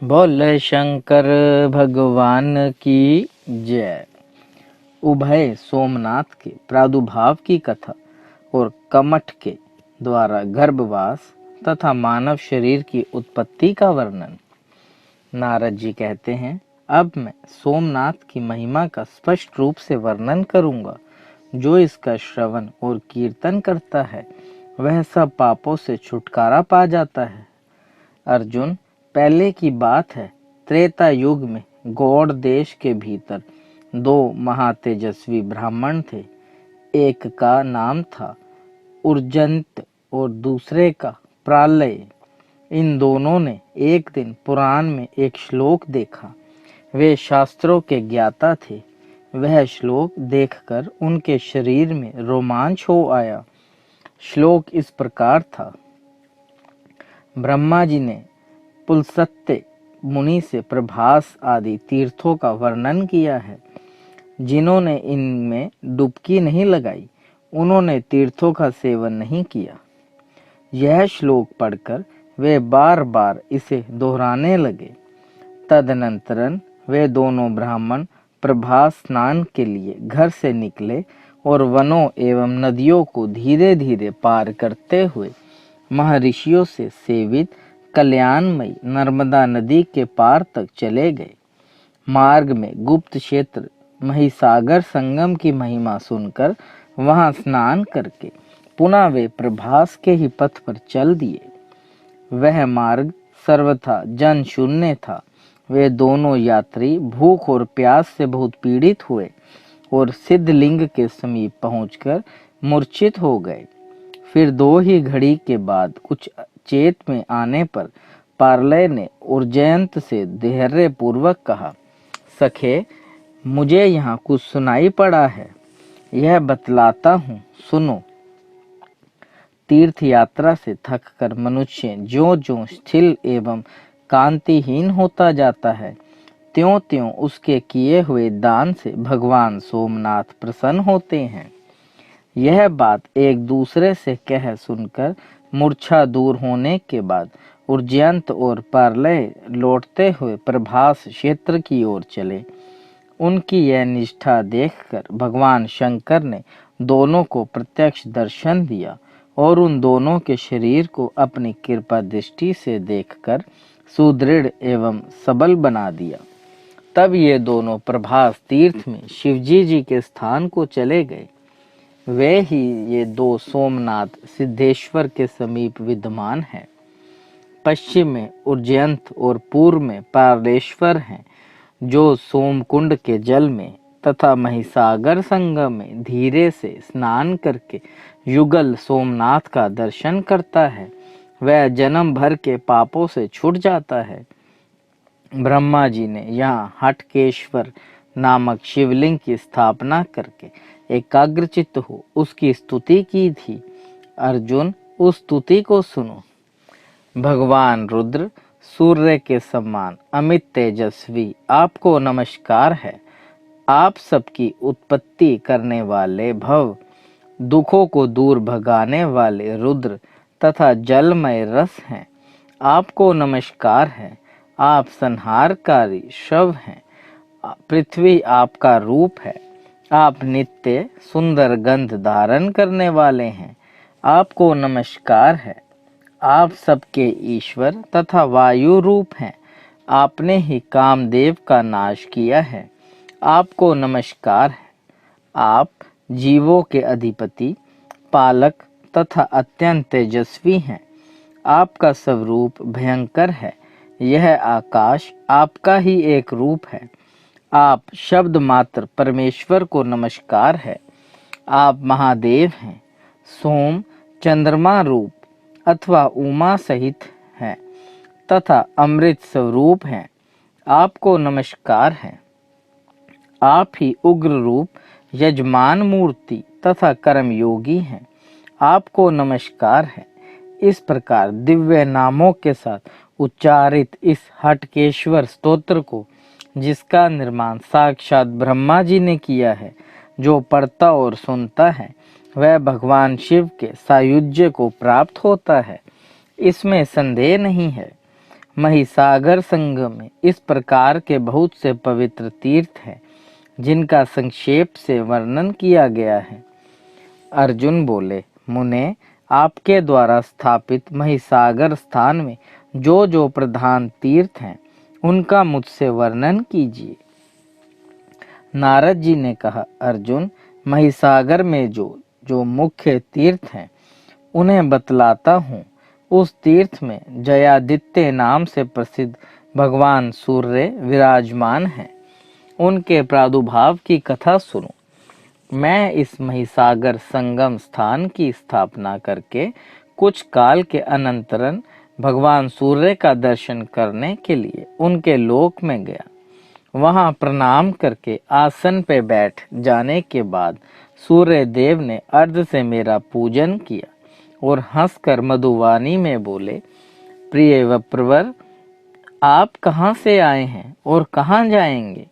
बोले शंकर भगवान की जय। उभय सोमनाथ के प्रादुर्भाव की कथा और कमठ के द्वारा गर्भवास तथा मानव शरीर की उत्पत्ति का वर्णन। नारद जी कहते हैं, अब मैं सोमनाथ की महिमा का स्पष्ट रूप से वर्णन करूंगा। जो इसका श्रवण और कीर्तन करता है वह सब पापों से छुटकारा पा जाता है। अर्जुन, पहले की बात है, त्रेता युग में गौड़ देश के भीतर दो महातेजस्वी ब्राह्मण थे। एक का नाम था उर्जंत और दूसरे का प्रालय। इन दोनों ने एक दिन पुराण में एक श्लोक देखा। वे शास्त्रों के ज्ञाता थे। वह श्लोक देखकर उनके शरीर में रोमांच हो आया। श्लोक इस प्रकार था। ब्रह्मा जी ने पुलस्त्य मुनि से प्रभास आदि तीर्थों का वर्णन किया है। जिन्होंने इनमें डुबकी नहीं लगाई उन्होंने तीर्थों का सेवन नहीं किया। यह श्लोक पढ़कर वे बार बार इसे दोहराने लगे। तदनंतरन वे दोनों ब्राह्मण प्रभास स्नान के लिए घर से निकले और वनों एवं नदियों को धीरे धीरे पार करते हुए महर्षियों से सेवित कल्याणमयी नर्मदा नदी के पार तक चले गए। मार्ग में गुप्त क्षेत्र महिसागर संगम की महिमा सुनकर वहां स्नान करके पुनः वे प्रभास के ही पथ पर चल दिए। वह मार्ग सर्वथा जन शून्य था। वे दोनों यात्री भूख और प्यास से बहुत पीड़ित हुए और सिद्धलिंग के समीप पहुंचकर मूर्छित हो गए। फिर दो ही घड़ी के बाद कुछ चेत में आने पर पार्लय ने उर्जयंत से धैर्य पूर्वक कहा, सखे, मुझे यहाँ कुछ सुनाई पड़ा है, यह बतलाता हूँ, सुनो। तीर्थ यात्रा से थककर मनुष्य ज्यों ज्यों शिथिल एवं कांतिहीन होता जाता है, त्यों त्यों उसके किए हुए दान से भगवान सोमनाथ प्रसन्न होते हैं। यह बात एक दूसरे से कह सुनकर मूर्छा दूर होने के बाद उर्जयंत और पार्लय लौटते हुए प्रभास क्षेत्र की ओर चले। उनकी यह निष्ठा देखकर भगवान शंकर ने दोनों को प्रत्यक्ष दर्शन दिया और उन दोनों के शरीर को अपनी कृपा दृष्टि से देखकर सुदृढ़ एवं सबल बना दिया। तब ये दोनों प्रभास तीर्थ में शिवजी जी के स्थान को चले गए। वे ही ये दो सोमनाथ सिद्धेश्वर के समीप विद्यमान हैं। पश्चिम में उर्जयंत और पूर्व में पार्लेश्वर हैं, जो सोमकुंड के जल में तथा महिसागर संगम में धीरे से स्नान करके युगल सोमनाथ का दर्शन करता है वह जन्म भर के पापों से छूट जाता है। ब्रह्मा जी ने यहाँ हटकेश्वर नामक शिवलिंग की स्थापना करके एकाग्रचित्त हो उसकी स्तुति की थी। अर्जुन, उस स्तुति को सुनो। भगवान रुद्र सूर्य के समान अमित तेजस्वी, आपको नमस्कार है। आप सबकी उत्पत्ति करने वाले भव, दुखों को दूर भगाने वाले रुद्र तथा जलमय रस हैं। आपको नमस्कार है। आप संहारकारी शव हैं। पृथ्वी आपका रूप है। आप नित्य सुंदर गंध धारण करने वाले हैं। आपको नमस्कार है। आप सबके ईश्वर तथा वायु रूप हैं। आपने ही कामदेव का नाश किया है। आपको नमस्कार है। आप जीवों के अधिपति, पालक तथा अत्यंत तेजस्वी हैं। आपका स्वरूप भयंकर है। यह आकाश आपका ही एक रूप है। आप शब्द मात्र परमेश्वर को नमस्कार है। आप महादेव हैं। सोम चंद्रमा रूप अथवा उमा सहित हैं तथा अमृत स्वरूप हैं। आपको नमस्कार है। आप ही उग्र रूप, यजमान मूर्ति तथा कर्मयोगी हैं। आपको नमस्कार है। इस प्रकार दिव्य नामों के साथ उच्चारित इस हटकेश्वर स्तोत्र को, जिसका निर्माण साक्षात ब्रह्मा जी ने किया है, जो पढ़ता और सुनता है वह भगवान शिव के सायुज्य को प्राप्त होता है। इसमें संदेह नहीं है। महिसागर संगम में इस प्रकार के बहुत से पवित्र तीर्थ हैं जिनका संक्षेप से वर्णन किया गया है। अर्जुन बोले, मुने, आपके द्वारा स्थापित महिसागर स्थान में जो जो प्रधान तीर्थ हैं उनका मुझसे वर्णन कीजिए। नारद जी ने कहा, अर्जुन, महिसागर में जो जो मुख्य तीर्थ हैं उन्हें बतलाता हूँ। उस तीर्थ में जयादित्य नाम से प्रसिद्ध भगवान सूर्य विराजमान हैं। उनके प्रादुर्भाव की कथा सुनो। मैं इस महिसागर संगम स्थान की स्थापना करके कुछ काल के अनंतरन भगवान सूर्य का दर्शन करने के लिए उनके लोक में गया। वहां प्रणाम करके आसन पे बैठ जाने के बाद सूर्य देव ने अर्ध से मेरा पूजन किया और हंसकर मधुवाणी में बोले, प्रिय वप्रवर, आप कहाँ से आए हैं और कहाँ जाएंगे?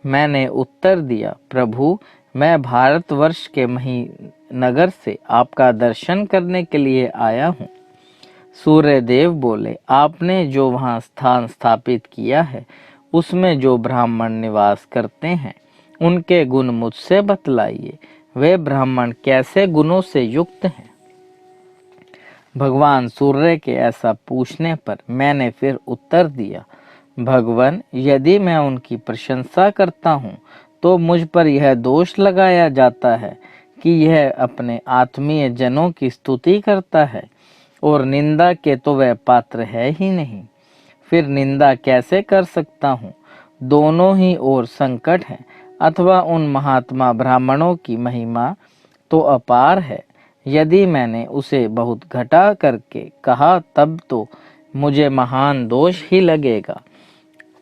मैंने उत्तर दिया, प्रभु, मैं भारतवर्ष के महीनगर से आपका दर्शन करने के लिए आया हूँ। सूर्य देव बोले, आपने जो वहाँ स्थान स्थापित किया है उसमें जो ब्राह्मण निवास करते हैं उनके गुण मुझसे बतलाइए। वे ब्राह्मण कैसे गुणों से युक्त हैं? भगवान सूर्य के ऐसा पूछने पर मैंने फिर उत्तर दिया, भगवान, यदि मैं उनकी प्रशंसा करता हूँ तो मुझ पर यह दोष लगाया जाता है कि यह अपने आत्मीय जनों की स्तुति करता है और निंदा के तो वह पात्र है ही नहीं। फिर निंदा कैसे कर सकता हूँ? दोनों ही ओर संकट है। अथवा उन महात्मा ब्राह्मणों की महिमा तो अपार है, यदि मैंने उसे बहुत घटा करके कहा तब तो मुझे महान दोष ही लगेगा।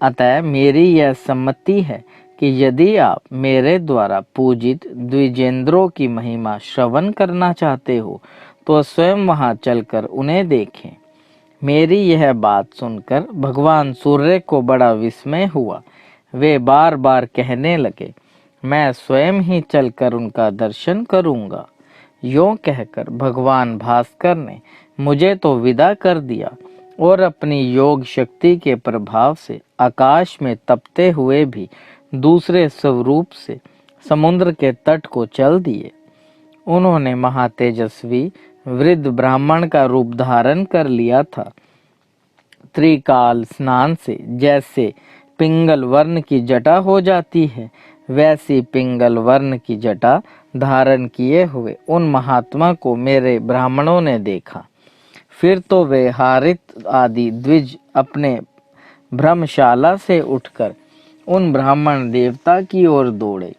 अतः मेरी यह सम्मति है कि यदि आप मेरे द्वारा पूजित द्विजेंद्रों की महिमा श्रवण करना चाहते हो तो स्वयं वहां चलकर उन्हें देखें। मेरी यह बात सुनकर भगवान सूर्य को बड़ा विस्मय हुआ। वे बार बार कहने लगे, मैं स्वयं ही चलकर उनका दर्शन करूंगा। यों कहकर भगवान भास्कर ने मुझे तो विदा कर दिया और अपनी योग शक्ति के प्रभाव से आकाश में तपते हुए भी दूसरे स्वरूप से समुद्र के तट को चल दिए। उन्होंने महातेजस्वी वृद्ध ब्राह्मण का रूप धारण कर लिया था। त्रिकाल स्नान से जैसे पिंगल वर्ण की जटा हो जाती है, वैसी पिंगल वर्ण की जटा धारण किए हुए उन महात्मा को मेरे ब्राह्मणों ने देखा। फिर तो वे हारित आदि द्विज अपने भ्रमशाला से उठकर उन ब्राह्मण देवता की ओर दौड़े।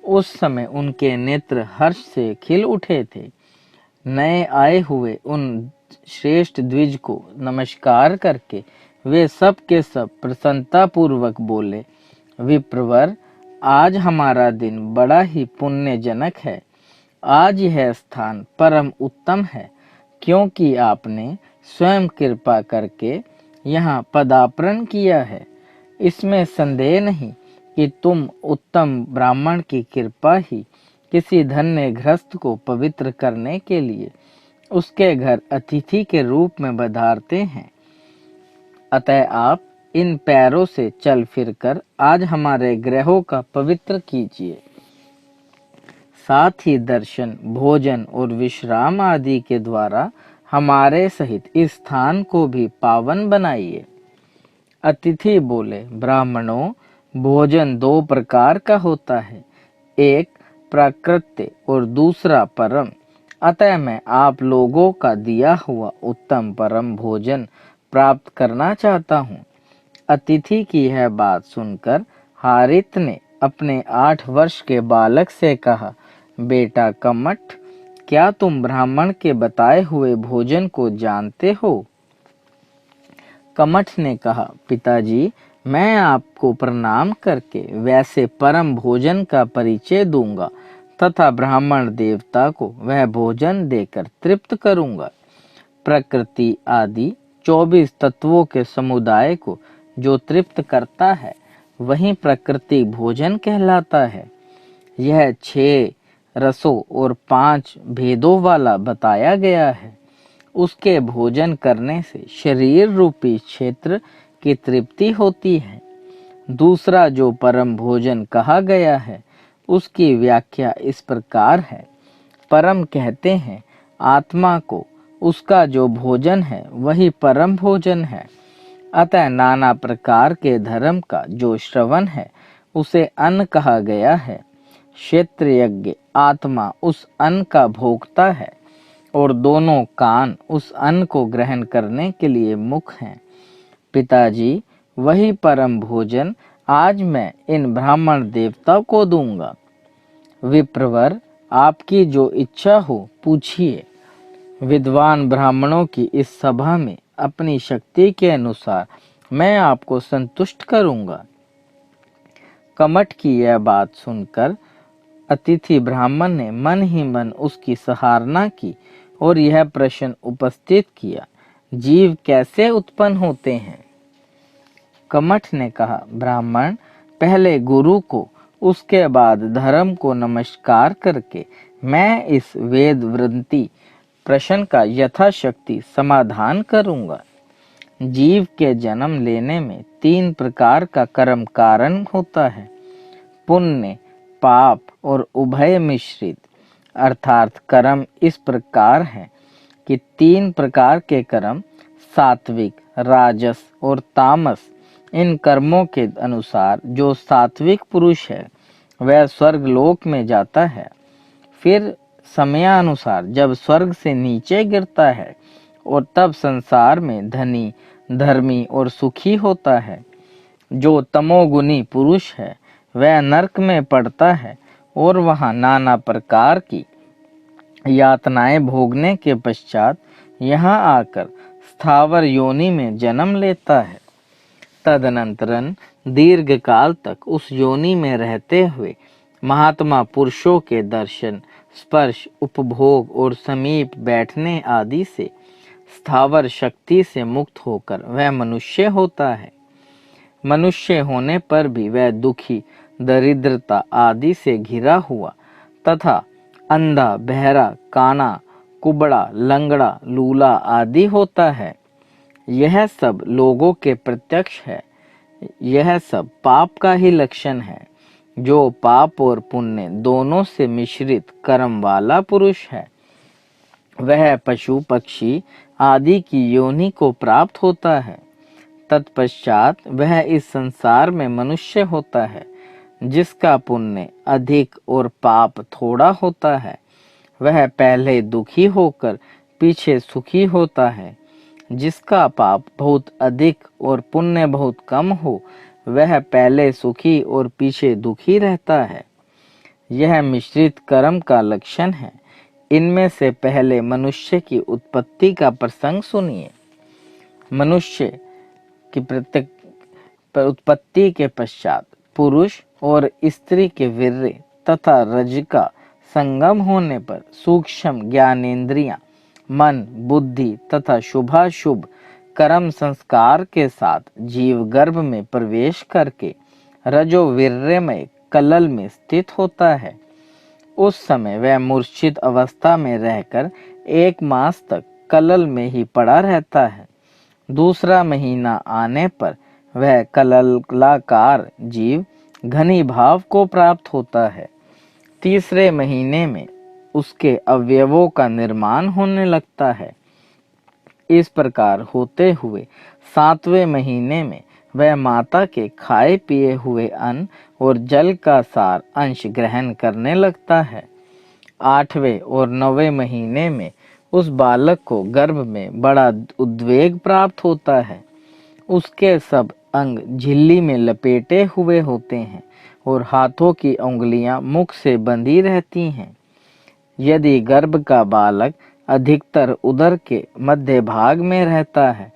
उस समय उनके नेत्र हर्ष से खिल उठे थे। नए आए हुए उन श्रेष्ठ द्विज को नमस्कार करके वे सब के सब प्रसन्नता पूर्वक बोले, विप्रवर, आज हमारा दिन बड़ा ही पुण्यजनक है। आज यह स्थान परम उत्तम है, क्योंकि आपने स्वयं कृपा करके यहाँ पदार्पण किया है। इसमें संदेह नहीं कि तुम उत्तम ब्राह्मण की कृपा ही किसी धन्य गृहस्थ को पवित्र करने के लिए उसके घर अतिथि के रूप में पधारते हैं। अतः आप इन पैरों से चल फिरकर आज हमारे ग्रहों का पवित्र कीजिए। साथ ही दर्शन, भोजन और विश्राम आदि के द्वारा हमारे सहित इस स्थान को भी पावन बनाइए। अतिथि बोले, ब्राह्मणों, भोजन दो प्रकार का होता है, एक प्राकृत्य और दूसरा परम। अतः मैं आप लोगों का दिया हुआ उत्तम परम भोजन प्राप्त करना चाहता हूँ। अतिथि की यह बात सुनकर हारित ने अपने 8 वर्ष के बालक से कहा, बेटा कमठ, क्या तुम ब्राह्मण के बताए हुए भोजन को जानते हो? कमठ ने कहा, पिताजी, मैं आपको प्रणाम करके वैसे परम भोजन का परिचय दूंगा तथा ब्राह्मण देवता को वह भोजन देकर तृप्त करूंगा। प्रकृति आदि 24 तत्वों के समुदाय को जो तृप्त करता है वही प्रकृति भोजन कहलाता है। यह 6 रसों और 5 भेदों वाला बताया गया है। उसके भोजन करने से शरीर रूपी क्षेत्र की तृप्ति होती है। दूसरा जो परम भोजन कहा गया है उसकी व्याख्या इस प्रकार है। परम कहते हैं आत्मा को, उसका जो भोजन है वही परम भोजन है। अतः नाना प्रकार के धर्म का जो श्रवण है उसे अन्न कहा गया है। क्षेत्र यज्ञ आत्मा उस अन्न का भोक्ता है और दोनों कान उस अन्न को ग्रहण करने के लिए मुख हैं। पिताजी, वही परम भोजन आज मैं इन ब्राह्मण देवता को दूंगा। विप्रवर, आपकी जो इच्छा हो पूछिए। विद्वान ब्राह्मणों की इस सभा में अपनी शक्ति के अनुसार मैं आपको संतुष्ट करूंगा। कमठ की यह बात सुनकर अतिथि ब्राह्मण ने मन ही मन उसकी सराहना की और यह प्रश्न उपस्थित किया, जीव कैसे उत्पन्न होते हैं? कमठ ने कहा, ब्राह्मण, पहले गुरु को, उसके बाद धर्म को नमस्कार करके मैं इस वेद वृत्ति प्रश्न का यथाशक्ति समाधान करूंगा। जीव के जन्म लेने में 3 प्रकार का कर्म कारण होता है, पुण्य, पाप और उभय मिश्रित। अर्थात कर्म इस प्रकार है कि 3 प्रकार के कर्म सात्विक, राजस और तामस। इन कर्मों के अनुसार जो सात्विक पुरुष है वह स्वर्गलोक में जाता है। फिर समयानुसार जब स्वर्ग से नीचे गिरता है और तब संसार में धनी, धर्मी और सुखी होता है। जो तमोगुनी पुरुष है वह नरक में पड़ता है और वहां नाना प्रकार की यातनाएं भोगने के पश्चात यहाँ आकर स्थावर योनि में जन्म लेता है। तदनंतरन दीर्घ काल तक उस योनि में रहते हुए महात्मा पुरुषों के दर्शन, स्पर्श, उपभोग और समीप बैठने आदि से स्थावर शक्ति से मुक्त होकर वह मनुष्य होता है। मनुष्य होने पर भी वह दुखी, दरिद्रता आदि से घिरा हुआ तथा अंधा, बहरा, काना, कुबड़ा, लंगड़ा, लूला आदि होता है। यह सब लोगों के प्रत्यक्ष है। यह सब पाप का ही लक्षण है। जो पाप और पुण्य दोनों से मिश्रित कर्म वाला पुरुष है वह पशु, पक्षी आदि की योनि को प्राप्त होता है। तत्पश्चात वह इस संसार में मनुष्य होता है। जिसका पुण्य अधिक और पाप थोड़ा होता है वह पहले दुखी होकर पीछे सुखी होता है। जिसका पाप बहुत अधिक और पुण्य बहुत कम हो वह पहले सुखी और पीछे दुखी रहता है। यह मिश्रित कर्म का लक्षण है। इनमें से पहले मनुष्य की उत्पत्ति का प्रसंग सुनिए। मनुष्य की उत्पत्ति के पश्चात पुरुष और स्त्री के वीर्य तथा रज का संगम होने पर सूक्ष्म ज्ञानेंद्रियां, मन, बुद्धि तथा शुभाशुभ कर्म संस्कार के साथ जीव गर्भ में प्रवेश करके रजोवीर्यमय कलल में स्थित होता है। उस समय वह मूर्छित अवस्था में रहकर 1 मास तक कलल में ही पड़ा रहता है। दूसरा महीना आने पर वह कललाकार जीव घनी भाव को प्राप्त होता है। तीसरे महीने में उसके अवयवों का निर्माण होने लगता है। इस प्रकार होते हुए 7वें महीने में वह माता के खाए पिए हुए अन्न और जल का सार अंश ग्रहण करने लगता है। 8वें और 9वें महीने में उस बालक को गर्भ में बड़ा उद्वेग प्राप्त होता है। उसके सब अंग झिल्ली में लपेटे हुए होते हैं और हाथों की उंगलियां मुख से बंधी रहती हैं। यदि गर्भ का बालक अधिकतर उदर के मध्य भाग में रहता है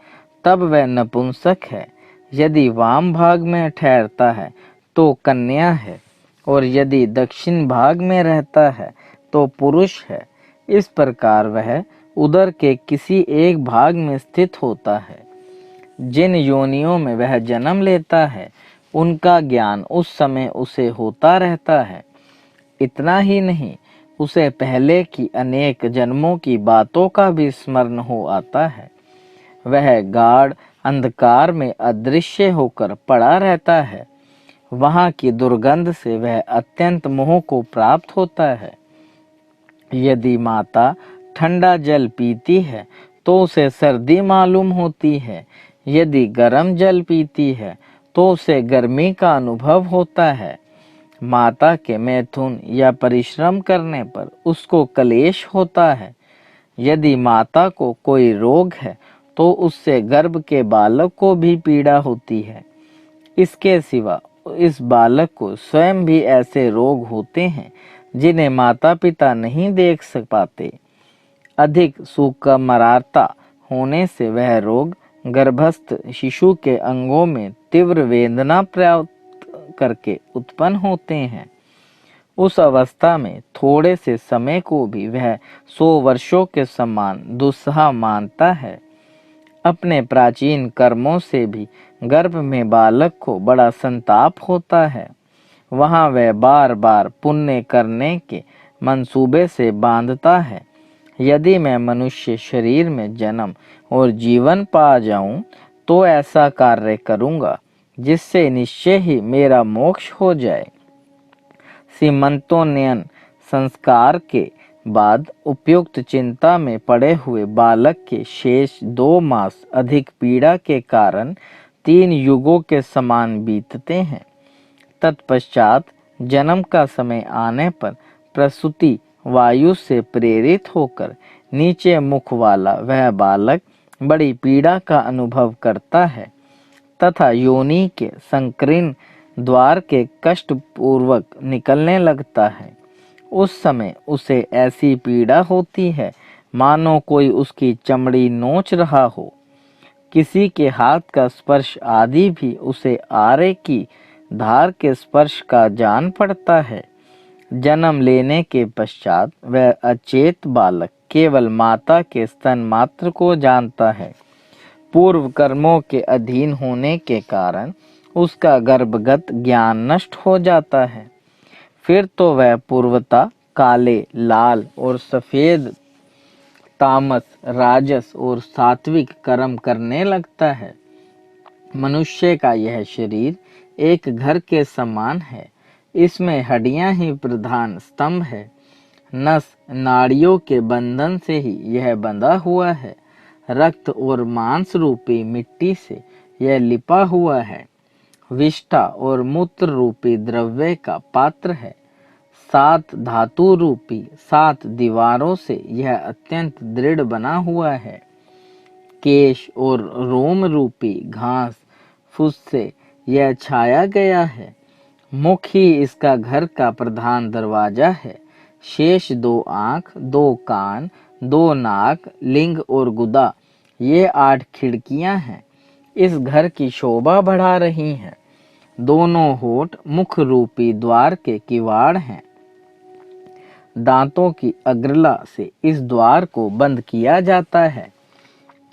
तब वह नपुंसक है। यदि वाम भाग में ठहरता है तो कन्या है और यदि दक्षिण भाग में रहता है तो पुरुष है। इस प्रकार वह उदर के किसी एक भाग में स्थित होता है। जिन योनियों में वह जन्म लेता है उनका ज्ञान उस समय उसे होता रहता है। इतना ही नहीं, उसे पहले की अनेक जन्मों की बातों का भी स्मरण हो आता है। वह गाढ़ अंधकार में अदृश्य होकर पड़ा रहता है। वहाँ की दुर्गंध से वह अत्यंत मोह को प्राप्त होता है। यदि माता ठंडा जल पीती है तो उसे सर्दी मालूम होती है। यदि गर्म जल पीती है तो उसे गर्मी का अनुभव होता है। माता के मैथुन या परिश्रम करने पर उसको क्लेश होता है। यदि माता को कोई रोग है तो उससे गर्भ के बालक को भी पीड़ा होती है। इसके सिवा इस बालक को स्वयं भी ऐसे रोग होते हैं जिन्हें माता पिता नहीं देख पाते। अधिक सुकुमारता होने से वह रोग गर्भस्थ शिशु के अंगों में तीव्र वेदना प्राप्त करके उत्पन्न होते हैं। उस अवस्था में थोड़े से समय को भी वह 100 वर्षों के समान दुस्सह मानता है। अपने प्राचीन कर्मों से भी गर्भ में बालक को बड़ा संताप होता है। वहाँ वह बार बार पुण्य करने के मंसूबे से बांधता है। यदि मैं मनुष्य शरीर में जन्म और जीवन पा जाऊं तो ऐसा कार्य करूंगा जिससे निश्चय ही मेरा मोक्ष हो जाए। सीमंतोन्नयन संस्कार के बाद उपयुक्त चिंता में पड़े हुए बालक के शेष 2 मास अधिक पीड़ा के कारण 3 युगों के समान बीतते हैं। तत्पश्चात जन्म का समय आने पर प्रसूति वायु से प्रेरित होकर नीचे मुख वाला वह बालक बड़ी पीड़ा का अनुभव करता है तथा योनि के संकीर्ण द्वार के कष्ट पूर्वक निकलने लगता है। उस समय उसे ऐसी पीड़ा होती है मानो कोई उसकी चमड़ी नोच रहा हो। किसी के हाथ का स्पर्श आदि भी उसे आरे की धार के स्पर्श का जान पड़ता है। जन्म लेने के पश्चात वह अचेत बालक केवल माता के स्तन मात्र को जानता है। पूर्व कर्मों के अधीन होने के कारण उसका गर्भगत ज्ञान नष्ट हो जाता है। फिर तो वह पूर्वता काले, लाल और सफेद, तामस, राजस और सात्विक कर्म करने लगता है। मनुष्य का यह शरीर एक घर के समान है। इसमें हड्डियां ही प्रधान स्तंभ है। नस नाड़ियों के बंधन से ही यह बंधा हुआ है। रक्त और मांस रूपी मिट्टी से यह लिपा हुआ है। विष्ठा और मूत्र रूपी द्रव्य का पात्र है। 7 धातु रूपी 7 दीवारों से यह अत्यंत दृढ़ बना हुआ है। केश और रोम रूपी घास फूस से यह छाया गया है। मुख ही इसका घर का प्रधान दरवाजा है। शेष 2 आँख, 2 कान, 2 नाक, लिंग और गुदा ये 8 खिड़कियां हैं। इस घर की शोभा बढ़ा रही हैं। दोनों होठ मुख रूपी द्वार के किवाड़ हैं। दांतों की अग्रला से इस द्वार को बंद किया जाता है।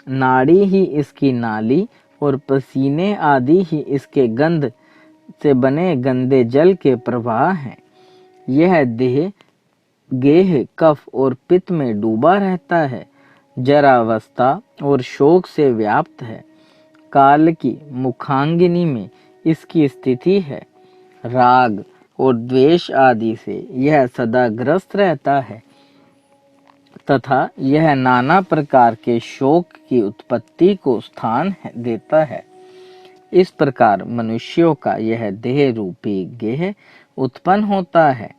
नाड़ी ही इसकी नाली और पसीने आदि ही इसके गंध से बने गंदे जल के प्रवाह हैं। यह देह गेह, कफ और पित्त में डूबा रहता है। जरावस्था और शोक से व्याप्त है। काल की मुखांगिनी में इसकी स्थिति है। राग और द्वेष आदि से यह सदा ग्रस्त रहता है तथा यह नाना प्रकार के शोक की उत्पत्ति को स्थान देता है। इस प्रकार मनुष्यों का यह देह रूपी गेह उत्पन्न होता है,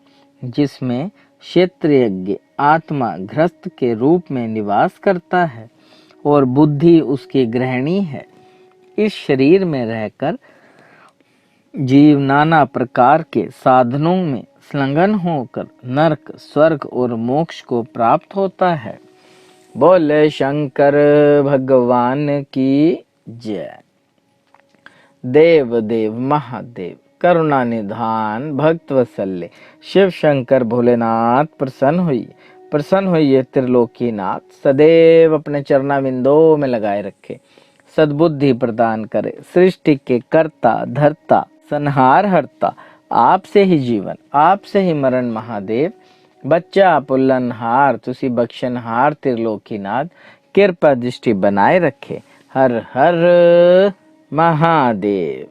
जिसमें क्षेत्रयज्ञ आत्मा घ्रस्त के रूप में निवास करता है और बुद्धि उसकी गृहिणी है। इस शरीर में रहकर जीव नाना प्रकार के साधनों में संलग्न होकर नरक, स्वर्ग और मोक्ष को प्राप्त होता है। बोले शंकर भगवान की जय। देव देव महादेव करुणा निधान भक्त वत्सल्य शिव शंकर भोलेनाथ प्रसन्न होइए त्रिलोकीनाथ, सदैव अपने चरणाविंदों में लगाए रखे, सद्बुद्धि प्रदान करे, सृष्टि के कर्ता धर्ता संहार हरता, आपसे ही जीवन आपसे ही मरण महादेव, ਬੱਚਾ ਭੁੱਲਣਹਾਰ, ਤੁਸੀਂ ਬਖਸ਼ਣਹਾਰ त्रिलोकीनाथ, ਕਿਰਪਾ ਦ੍ਰਿਸ਼ਟੀ बनाए रखे। हर हर महादेव।